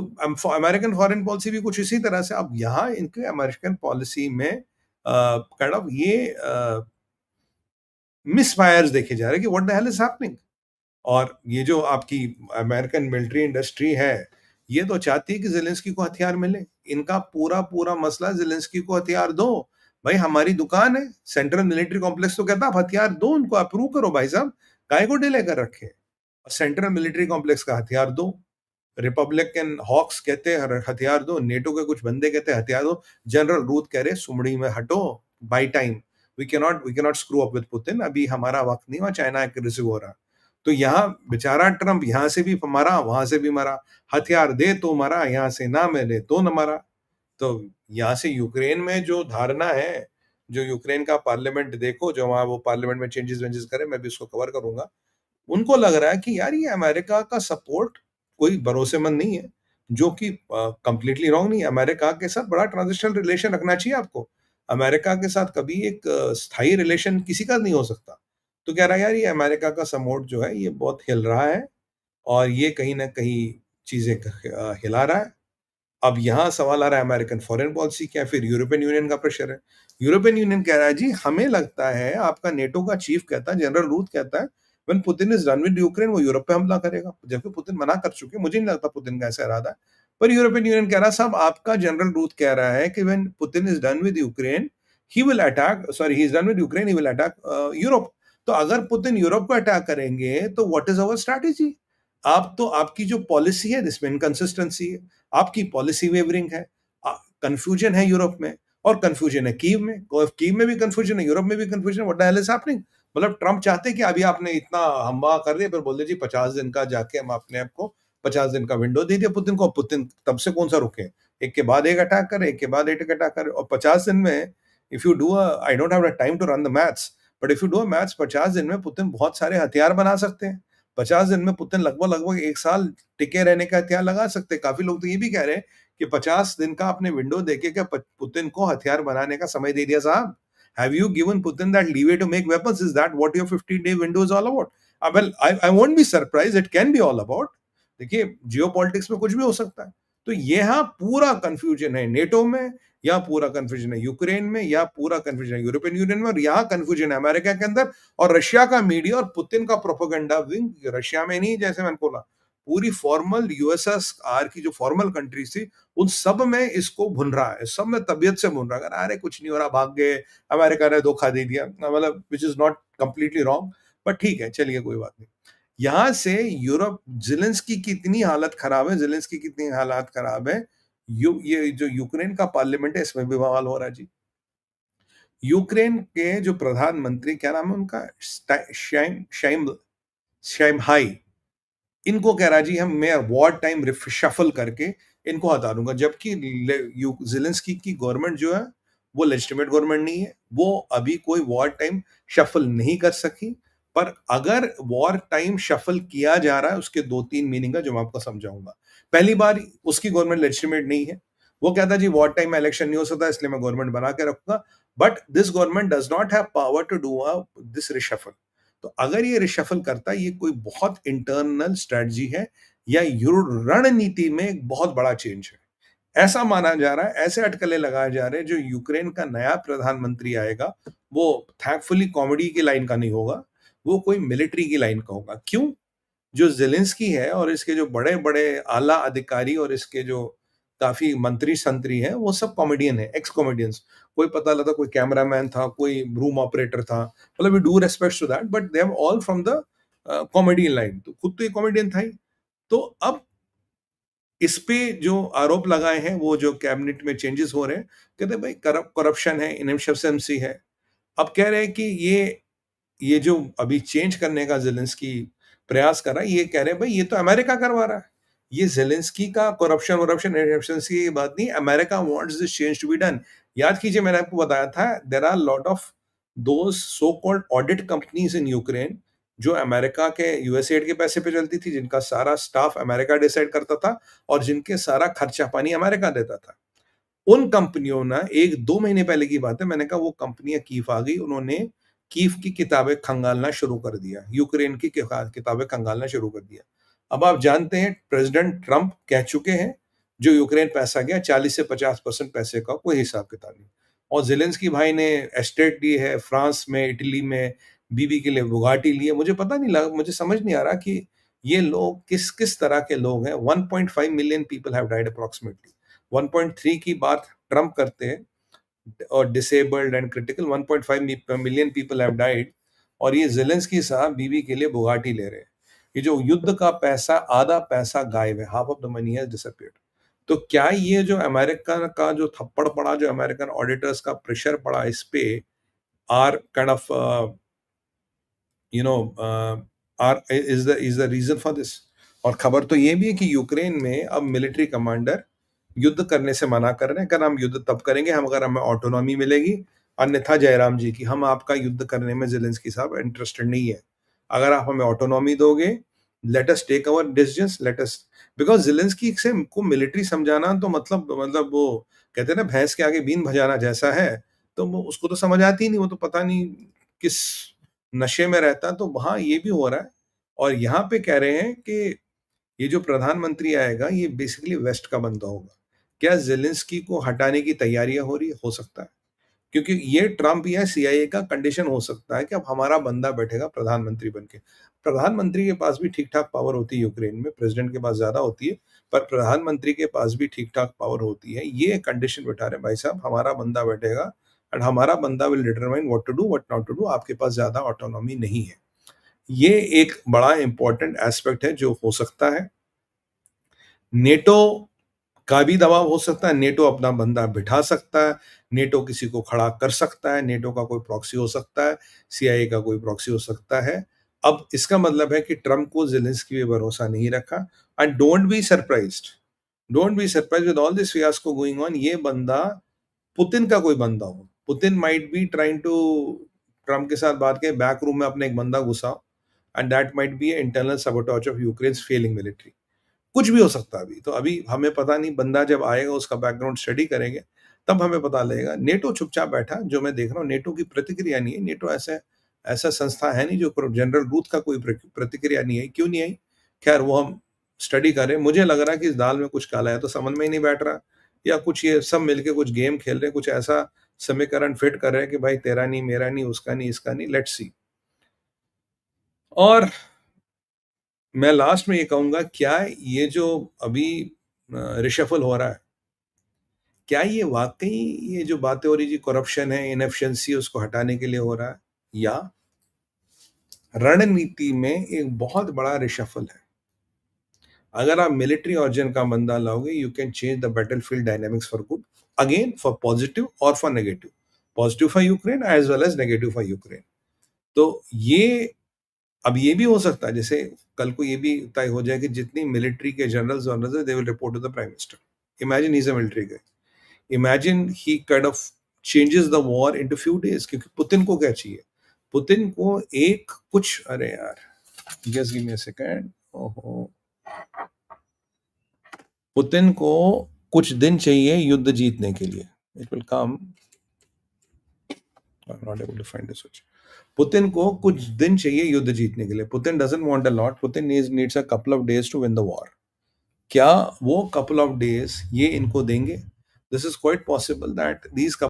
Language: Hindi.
तो अमेरिकन फॉरेन पॉलिसी भी कुछ इसी तरह से। अब यहाँ इनके अमेरिकन पॉलिसी में काइंड ऑफ ये मिसफायर्स देखे जा रहे हैं कि what the hell is happening. और ये जो आपकी अमेरिकन मिलिट्री इंडस्ट्री है, ये तो चाहती है कि ज़ेलेंस्की को हथियार मिले। इनका पूरा-पूरा मसला ज़ेलेंस्की को हथियार दो। भाई हमारी दुकान है, सेंट्रल मिलिट्री कॉम्प्लेक्स तो कहता है आप हथियार दो उनको, अप्रूव करो भाई साहब, काहे को डिले कर रखे हैं? सेंट्रल मिलिट्री कॉम्प्लेक्स का हथियार दो। रिपब्लिकन हॉक्स कहते हैं हथियार दो, नेटो के कुछ बंदे कहते हैं हथियार दो। जनरल रूथ कह रहे सुमड़ी में हटो, buy time. We can not screw up with Putin, अभी हमारा वक्त नहीं हुआ, चाइना एग्रेसिव हो रहा। तो यहाँ बेचारा ट्रम्प यहाँ से भी मरा, वहां से भी मरा, हथियार दे तो मरा, यहाँ से ना मिले तो न मरा। तो यहाँ से यूक्रेन में जो धारणा है, जो यूक्रेन का पार्लियामेंट देखो, जो वहां वो पार्लियामेंट में चेंजेस वेंजेस करे, मैं भी उसको कवर करूंगा। उनको लग रहा है कि यार ये अमेरिका का सपोर्ट कोई भरोसेमंद नहीं है, जो कि कंप्लीटली रॉन्ग नहीं है। अमेरिका के साथ बड़ा ट्रांजिशनल रिलेशन रखना चाहिए आपको। अमेरिका के साथ कभी एक स्थायी रिलेशन किसी का नहीं हो सकता। तो कह रहा है यार ये अमेरिका का सपोर्ट जो है ये बहुत हिल रहा है, और ये कहीं ना कहीं चीजें हिला रहा है। अब यहाँ सवाल आ रहा है अमेरिकन फॉरेन पॉलिसी क्या है, फिर यूरोपियन यूनियन का प्रेशर है। यूरोपियन यूनियन कह रहा है जी हमें लगता है, आपका नेटो का चीफ कहता है, जनरल रूथ कहता है, when Putin is done with Ukraine वो यूरोप पे हमला करेगा, जबकि पुतिन मना कर चुके। मुझे नहीं लगता पुतिन का ऐसा इरादा है। पर यूरोपियन यूनियन कह रहा है साहब आपका जनरल रूथ कह रहा है कि when Putin is done with Ukraine he will attack, sorry he is done with Ukraine he will attack Europe. तो अगर पुतिन यूरोप को अटैक करेंगे तो व्हाट इज अवर स्ट्रैटेजी? आप तो आपकी जो पॉलिसी है जिसमें इनकंसिस्टेंसी है, आपकी पॉलिसी वेवरिंग है, कंफ्यूजन है यूरोप में, और कंफ्यूजन है कीव में। कीव में भी कंफ्यूजन है, यूरोप में भी कंफ्यूजन है। What the hell is happening? मतलब ट्रम्प चाहते कि अभी आपने इतना हम्बा कर दिया, फिर बोल दे जी 50 दिन का जाके हम अपने आप को 50 दिन का विंडो दे दिया पुतिन को। पुतिन तब से कौन सा रुके, एक के बाद एक अटैक करे, एक के बाद एक अटैक करे। और 50 दिन में if you do I don't have the time to run the maths, but if you do a maths, 50 दिन में पुतिन बहुत सारे हथियार बना सकते हैं। 50 दिन में पुतिन लगभग लगभग एक साल टिके रहने का हथियार लगा सकते हैं। काफी लोग तो ये भी कह रहे हैं कि 50 दिन का आपने विंडो देके क्या पुतिन को हथियार बनाने का समय दे दिया साहब? Have you given Putin that leeway to make weapons? Is that what your 50-day window is all about? Well, I won't be surprised. It can be all about. देखिए जियोपॉलिटिक्स में कुछ भी हो सकता है। तो यहाँ पूरा कंफ्यूजन है नेटो में, या पूरा कंफ्यूजन है यूक्रेन में, या पूरा कंफ्यूजन है यूरोपियन यूनियन में, और यहाँ कंफ्यूजन है अमेरिका के अंदर। और रशिया का मीडिया और पुतिन का प्रोपेगेंडा विंग, रशिया में नहीं, जैसे मैंने बोला, पूरी फॉर्मल यूएसएसआर की जो फॉर्मल कंट्रीज थी उन सब में इसको भुन रहा है, सब में तबियत से भुन रहा है। अरे कुछ नहीं हो रहा, भाग गए, अमेरिका ने धोखा दे दिया, मतलब which is not completely wrong. But ठीक है, चलिए कोई बात नहीं। यहां से यूरोप, जेलेंस्की की कितनी हालत खराब है, जेलेंस्की की कितनी हालत खराब है, ये जो यूक्रेन का पार्लियामेंट है इसमें भी बवाल हो रहा है जी। यूक्रेन के जो प्रधानमंत्री, क्या नाम है उनका, शाइम शाइम शाइमहाई, इनको कह रहा जी हम मैं वॉर टाइम शफल करके इनको हटा दूंगा। जबकि जेलेंस्की की गवर्नमेंट जो है वो लेजिटिमेट गवर्नमेंट नहीं है, वो अभी कोई वॉर टाइम शफल नहीं कर सकी। पर अगर वॉर टाइम शफल किया जा रहा है, उसके 2-3 मीनिंग है जो मैं आपको समझाऊंगा। पहली बार उसकी गवर्नमेंट लेजिटिमेट नहीं है, वो कहता जी वॉर टाइम में इलेक्शन नहीं हो सकता इसलिए मैं गवर्नमेंट बना के रखूंगा। But this government does not have power to do this reshuffle. तो अगर ये रिशफल करता है, ये कोई बहुत इंटरनल स्ट्रेटजी है, या रणनीति में एक बहुत बड़ा चेंज है, ऐसा माना जा रहा है। ऐसे अटकलें लगाए जा रहे हैं जो यूक्रेन का नया प्रधानमंत्री आएगा वो थैंकफुली कॉमेडी की लाइन का नहीं होगा, वो कोई मिलिट्री की लाइन का होगा। क्यों? जो जेलेंस्की है और इसके जो बड़े बड़े आला अधिकारी और इसके जो काफी मंत्री संतरी हैं वो सब कॉमेडियन है, एक्स कॉमेडियंस। कोई पता लगा कोई कैमरामैन था, कोई रूम ऑपरेटर था, मतलब we do respect to that, but they are all from the comedian line. तो खुद तो ये कॉमेडियन था ही। तो अब इस पे जो आरोप लगाए हैं, वो जो कैबिनेट में चेंजेस हो रहे हैं, कहते हैं भाई करप्शन है, इनएफिशिएंसी है। अब कह रहे हैं कि ये जो अभी चेंज करने का ज़ेलेंस्की प्रयास कर रहा है, ये कह रहे हैं भाई ये तो अमेरिका करवा रहा है। ये ज़ेलेंस्की का करप्शन इनएफिशिएंसी की बात नहीं, America wants this change to be done. याद कीजिए मैंने आपको बताया था there are lot of those so called audit companies in Ukraine, जो अमेरिका के यूएसएड के पैसे पे चलती थी, जिनका सारा स्टाफ अमेरिका डिसाइड करता था और जिनके सारा खर्चा पानी अमेरिका देता था। उन कंपनियों ने 1-2 महीने पहले की बात है, मैंने कहा वो कंपनियां कीव आ गई, उन्होंने कीव की किताबें खंगालना शुरू कर दिया, यूक्रेन की किताबें खंगालना शुरू कर दिया। अब आप जानते हैं प्रेसिडेंट ट्रंप कह चुके हैं जो यूक्रेन पैसा गया 40 से 50% पैसे का कोई हिसाब किताब नहीं। और ज़ेलेंस्की भाई ने एस्टेट ली है फ्रांस में, इटली में, बीवी के लिए बुगाटी ली है। मुझे समझ नहीं आ रहा कि ये लोग किस तरह के लोग हैं। 1.5 million people have died approximately. 1.3 की बात ट्रम्प करते हैं और disabled and critical. 1.5 million people have died और ये ज़ेलेंस्की साहब बीवी के लिए बुगाटी ले रहे हैं। ये जो युद्ध का पैसा, आधा पैसा गायब है, half of the money has disappeared. तो क्या ये जो अमेरिका का जो थप्पड़ पड़ा, जो अमेरिकन ऑडिटर्स का प्रेशर पड़ा इस पे, or kind of you know or is the reason for this. और खबर तो ये भी है कि यूक्रेन में अब मिलिट्री कमांडर युद्ध करने से मना कर रहे हैं। अगर हम युद्ध तब करेंगे हम अगर हमें ऑटोनॉमी मिलेगी, अन्यथा जयराम जी की हम आपका युद्ध करने में ज़ेलेंस्की साहब इंटरेस्टेड नहीं है। अगर आप हमें ऑटोनॉमी दोगे, let us take our decisions, let us, because Zelensky से को मिलिट्री समझाना तो मतलब वो कहते हैं ना भैंस के आगे बीन बजाना जैसा है। तो वो उसको तो समझ आती ही नहीं, वो तो पता नहीं किस नशे में रहता है। तो वहाँ ये भी हो रहा है और यहाँ पे कह रहे हैं कि ये जो प्रधानमंत्री आएगा ये बेसिकली वेस्ट का बंदा होगा। क्या ज़ेलेंस्की को हटाने की तैयारियाँ हो रही है? हो सकता है। क्योंकि ये ट्रम्प या सीआईए का कंडीशन हो सकता है कि अब हमारा बंदा बैठेगा प्रधानमंत्री बन के। प्रधानमंत्री के पास भी ठीक-ठाक पावर होती है यूक्रेन में, प्रेज़िडेंट के पास ज़्यादा होती है, पर प्रधानमंत्री के पास भी ठीक-ठाक पावर होती है। ये कंडीशन बिठा रहे हैं भाई साहब हमारा बंदा बैठेगा एंड हमारा बंदा will determine what to do, what not to do, आपके पास ज़्यादा ऑटोनॉमी नहीं है। ये एक बड़ा इम्पोर्टेंट एस्पेक्ट है जो हो सकता है। नेटो का भी दबाव हो सकता है, नेटो अपना बंदा बिठा सकता है, नेटो किसी को खड़ा कर सकता है, नेटो का कोई प्रॉक्सी हो सकता है, सीआईए का कोई प्रॉक्सी हो सकता है। अब इसका मतलब है कि ट्रम्प को ज़ेलेंस्की पे भरोसा नहीं रखा। And don't be surprised with all this fiasco going on, ये बंदा पुतिन का कोई बंदा हो। Putin might be trying to Trump के साथ बात के बैक रूम में अपने एक बंदा घुसाओ and that might be internal sabotage of Ukraine's failing military. कुछ भी हो सकता है अभी। तो अभी हमें पता नहीं, बंदा जब आएगा उसका बैकग्राउंड स्टडी करेंगे, तब हमें पता लगेगा। नेटो चुपचाप बैठा, जो मैं देख रहा हूँ नेटो की प्रतिक्रिया नहीं है। नेटो ऐसा ऐसा संस्था है नहीं जो जनरल रूथ का कोई प्रतिक्रिया नहीं है। क्यों नहीं आई? खैर वो हम स्टडी करें। मुझे लग रहा है कि इस दाल में कुछ काला है, तो समझ में ही नहीं बैठ रहा या कुछ ये सब मिलके कुछ गेम खेल रहे हैं, कुछ ऐसा समीकरण फिट कर रहे हैं कि भाई तेरा नहीं, मेरा नहीं, उसका नहीं, इसका नहीं, लेट्स सी। और मैं लास्ट में ये कहूँगा, क्या ये जो अभी रिशफल हो रहा है, क्या ये वाक़ई ये जो बातें हो रही जी करप्शन है, इनएफिशिएंसी उसको हटाने के लिए हो रहा है? या रणनीति में एक बहुत बड़ा रिशफल है? अगर आप मिलिट्री ऑर्जिन का बंदा लाओगे, you can change the battlefield dynamics for good, again for positive और for negative. Positive for Ukraine as well as negative for Ukraine. तो ये अब ये भी हो सकता है, जैसे कल को ये भी तय हो जाए कि जितनी मिलिट्री के जनरल्स वनरल्स है, they will report to the prime minister. Imagine he is a military guy, imagine he kind of changes the war into few days. क्योंकि पुतिन को क्या चाहिए? पुतिन को एक कुछ, अरे यार just give me a second. ओहो, पुतिन को कुछ दिन चाहिए युद्ध जीतने के लिए। It will come, I am not able to find this. Putin को कुछ दिन चाहिए युद्ध जीतने के लिए। Putin doesn't want a lot, Putin needs a couple of days to win the war. क्या वो कपल ऑफ डेज ये इनको देंगे? This is quite possible that these